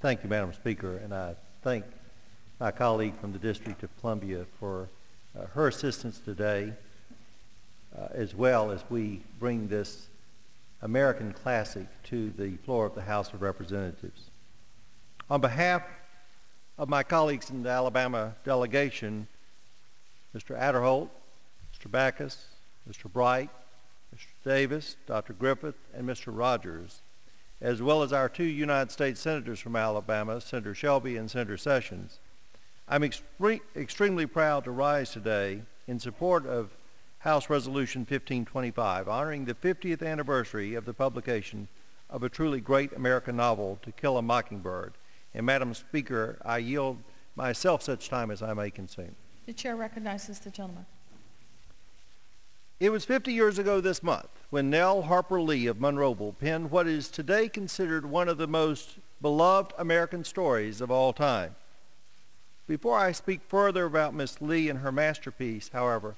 Thank you, Madam Speaker, and I thank my colleague from the District of Columbia for her assistance today, as well as we bring this American classic to the floor of the House of Representatives. On behalf of my colleagues in the Alabama delegation, Mr. Adderholt, Mr. Backus, Mr. Bright, Mr. Davis, Dr. Griffith, and Mr. Rogers, as well as our two United States Senators from Alabama, Senator Shelby and Senator Sessions, I'm extremely proud to rise today in support of House Resolution 1525, honoring the 50th anniversary of the publication of a truly great American novel, To Kill a Mockingbird. And Madam Speaker, I yield myself such time as I may consume. The chair recognizes the gentleman. It was 50 years ago this month when Nell Harper Lee of Monroeville penned what is today considered one of the most beloved American stories of all time. Before I speak further about Miss Lee and her masterpiece, however,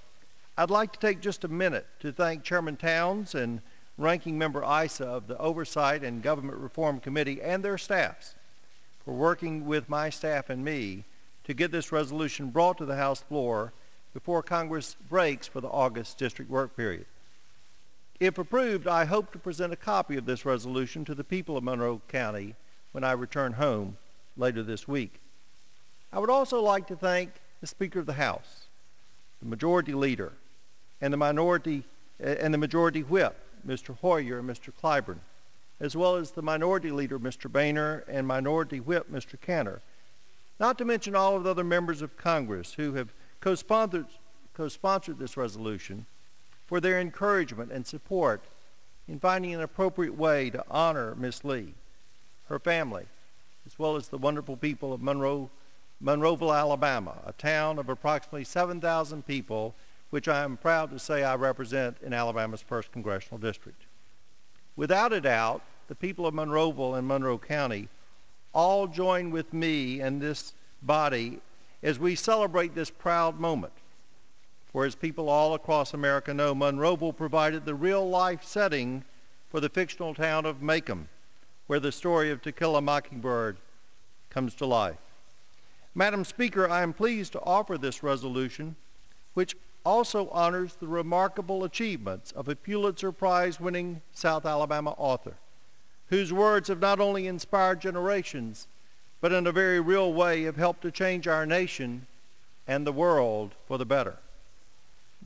I'd like to take just a minute to thank Chairman Towns and Ranking Member Issa of the Oversight and Government Reform Committee and their staffs for working with my staff and me to get this resolution brought to the House floor before Congress breaks for the August district work period. If approved, I hope to present a copy of this resolution to the people of Monroe County when I return home later this week. I would also like to thank the Speaker of the House, the Majority Leader, and the Majority Whip, Mr. Hoyer and Mr. Clyburn, as well as the Minority Leader, Mr. Boehner, and Minority Whip, Mr. Cantor, not to mention all of the other members of Congress who have co-sponsored this resolution, for their encouragement and support in finding an appropriate way to honor Miss Lee, her family, as well as the wonderful people of Monroeville, Alabama, a town of approximately 7,000 people, which I am proud to say I represent in Alabama's 1st Congressional District. Without a doubt, the people of Monroeville and Monroe County all join with me and this body as we celebrate this proud moment. For as people all across America know, Monroeville provided the real-life setting for the fictional town of Macomb, where the story of To Kill a Mockingbird comes to life. Madam Speaker, I am pleased to offer this resolution, which also honors the remarkable achievements of a Pulitzer Prize-winning South Alabama author, whose words have not only inspired generations, but in a very real way have helped to change our nation and the world for the better.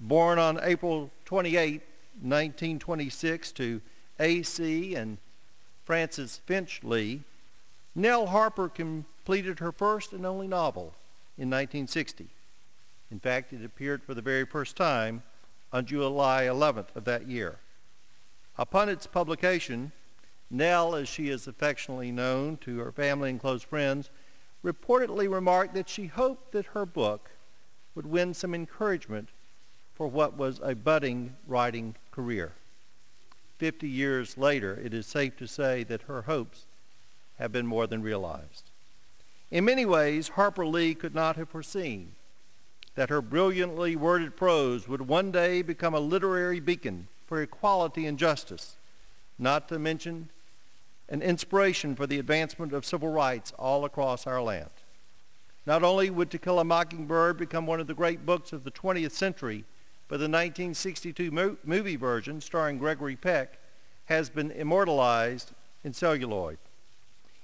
Born on April 28, 1926 to A.C. and Frances Finch Lee, Nell Harper completed her first and only novel in 1960. In fact, it appeared for the very first time on July 11th of that year. Upon its publication, Nell, as she is affectionately known to her family and close friends, reportedly remarked that she hoped that her book would win some encouragement for what was a budding writing career. 50 years later, it is safe to say that her hopes have been more than realized. In many ways, Harper Lee could not have foreseen that her brilliantly worded prose would one day become a literary beacon for equality and justice, not to mention an inspiration for the advancement of civil rights all across our land. Not only would To Kill a Mockingbird become one of the great books of the 20th century, but the 1962 movie version starring Gregory Peck has been immortalized in celluloid.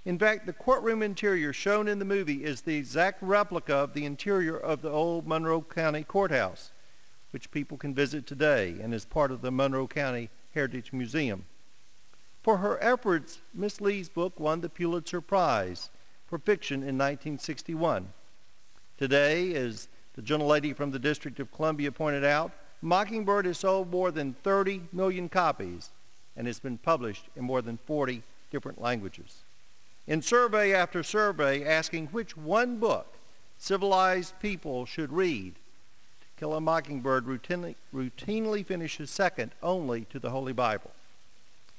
In fact, the courtroom interior shown in the movie is the exact replica of the interior of the old Monroe County Courthouse, which people can visit today and is part of the Monroe County Heritage Museum. For her efforts, Miss Lee's book won the Pulitzer Prize for fiction in 1961. Today, as the gentlelady from the District of Columbia pointed out, Mockingbird has sold more than 30 million copies and has been published in more than 40 different languages. In survey after survey asking which one book civilized people should read, To Kill a Mockingbird routinely finishes second only to the Holy Bible.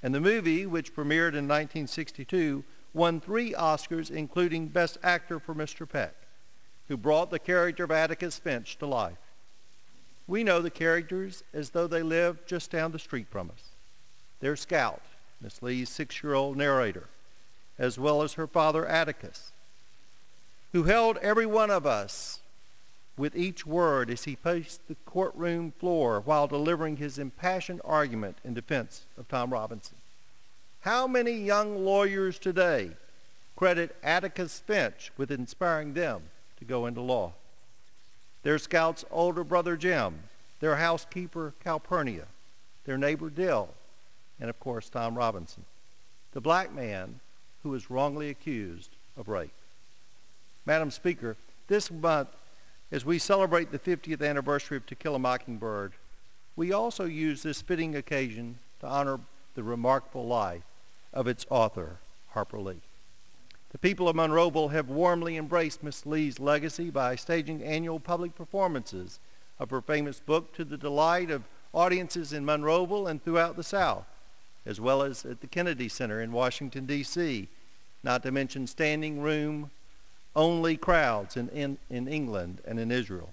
And the movie, which premiered in 1962, won 3 Oscars, including Best Actor for Mr. Peck, who brought the character of Atticus Finch to life. We know the characters as though they lived just down the street from us. Their scout, Miss Lee's 6-year-old narrator, as well as her father Atticus, who held every one of us with each word as he paced the courtroom floor while delivering his impassioned argument in defense of Tom Robinson. How many young lawyers today credit Atticus Finch with inspiring them to go into law? Their scout's older brother Jim, their housekeeper Calpurnia, their neighbor Dill, and of course Tom Robinson, the black man who was wrongly accused of rape. Madam Speaker, this month, as we celebrate the 50th anniversary of To Kill a Mockingbird, we also use this fitting occasion to honor the remarkable life of its author, Harper Lee. The people of Monroeville have warmly embraced Miss Lee's legacy by staging annual public performances of her famous book to the delight of audiences in Monroeville and throughout the South, as well as at the Kennedy Center in Washington, D.C., not to mention standing room only crowds in England and in Israel.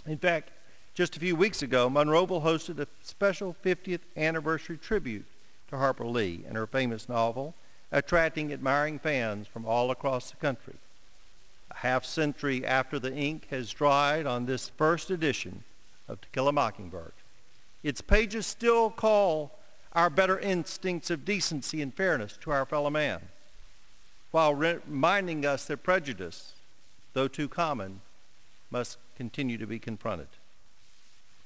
In fact, just a few weeks ago, Monroeville hosted a special 50th anniversary tribute to Harper Lee and her famous novel, attracting admiring fans from all across the country. A half-century after the ink has dried on this first edition of To Kill a Mockingbird, its pages still call our better instincts of decency and fairness to our fellow man, while reminding us that prejudice, though too common, must continue to be confronted.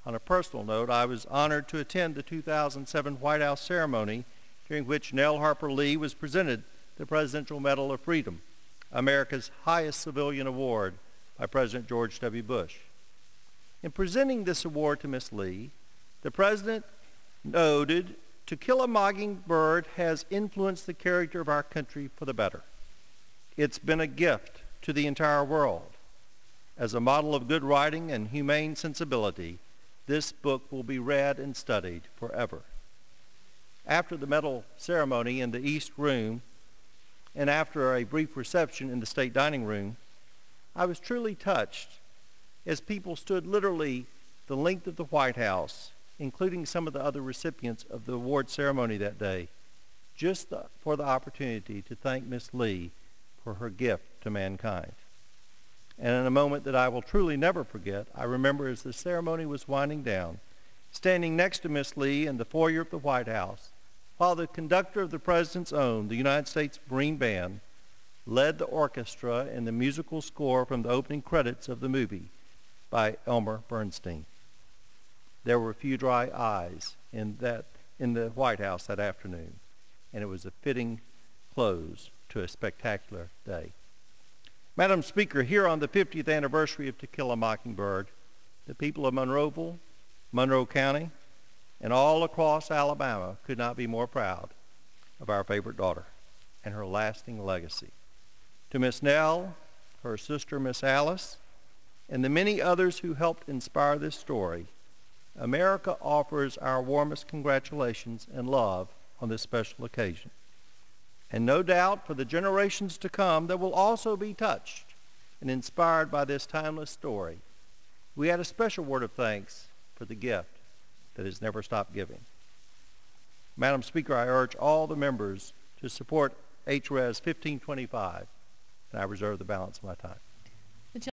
On a personal note, I was honored to attend the 2007 White House ceremony during which Nell Harper Lee was presented the Presidential Medal of Freedom, America's highest civilian award by President George W. Bush. In presenting this award to Miss Lee, the President noted, "To Kill a Mockingbird has influenced the character of our country for the better. It's been a gift to the entire world. As a model of good writing and humane sensibility, this book will be read and studied forever." After the medal ceremony in the East Room and after a brief reception in the State Dining Room, I was truly touched as people stood literally the length of the White House, including some of the other recipients of the award ceremony that day, just for the opportunity to thank Miss Lee for her gift to mankind. And in a moment that I will truly never forget, I remember as the ceremony was winding down, standing next to Miss Lee in the foyer of the White House, while the conductor of the President's own, the United States Marine Band, led the orchestra in the musical score from the opening credits of the movie by Elmer Bernstein. There were few dry eyes in the White House that afternoon, and it was a fitting close to a spectacular day. Madam Speaker, here on the 50th anniversary of To Kill a Mockingbird, the people of Monroeville, Monroe County, and all across Alabama could not be more proud of our favorite daughter and her lasting legacy. To Miss Nell, her sister Miss Alice, and the many others who helped inspire this story, America offers our warmest congratulations and love on this special occasion. And no doubt for the generations to come that will also be touched and inspired by this timeless story, we add a special word of thanks for the gift that has never stopped giving. Madam Speaker, I urge all the members to support H.Res. 1525, and I reserve the balance of my time.